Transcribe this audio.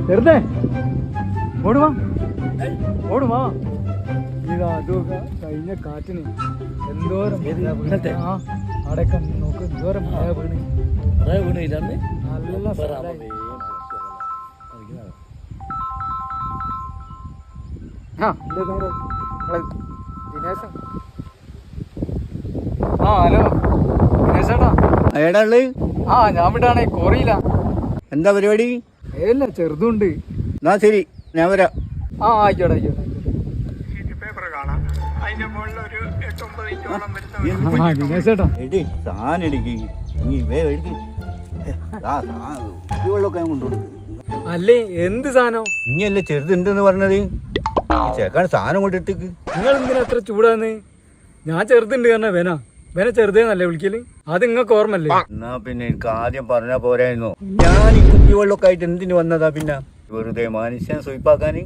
ചെറുതേ ഓടുവാ ഓടുവാ. ഇതാ അതൊക്കെ കഴിഞ്ഞ കാറ്റിന് എന്തോരം അടക്ക നോക്ക് എന്തോരം മഴ വീണ് നല്ല സ്ഥലമായി. ദിനേശൻ. ഹലോ ദിനേശേട്ടാ. ഏടാ ഉള്ളത്? ഞാൻ വിട്ടാണേ കൊറിയില്ല. എന്താ പരിപാടി? ഏല്ല ചെറുതുണ്ട്. എന്നാ ശരി, ഞാൻ വരാം. ആയിക്കോട്ടെ ആയിക്കോട്ടെ. ദിനേശേട്ടാ എടി സാധനം എടുക്കി നീ വേഗം എടുക്കി. വെള്ളമൊക്കെ ഞാൻ കൊണ്ടുപോകും. അല്ലേ എന്ത് സാധനം? ഇനിയല്ലേ ചെറുതുണ്ടെന്ന് പറഞ്ഞത്. ചേക്കാണ് സാധനം കൊണ്ടിട്ടേക്ക്. നിങ്ങൾ എന്തിനാ അത്ര ചൂടാന്ന്? ഞാൻ ചെറുതുണ്ട് കാരണം വേന ചെറുതേന്നല്ലേ വിളിക്കല്? അത് നിങ്ങൾക്ക് ഓർമ്മല്ലേ? എന്നാ പിന്നെ എനിക്ക് ആദ്യം പറഞ്ഞാ പോരായിരുന്നു. ഞാൻ ഈ കുപ്പി വെള്ളമൊക്കെ ആയിട്ട് എന്തിനു വന്നതാ? പിന്നെ വെറുതെ മനുഷ്യനെ സ്വയിപ്പാക്കാന്.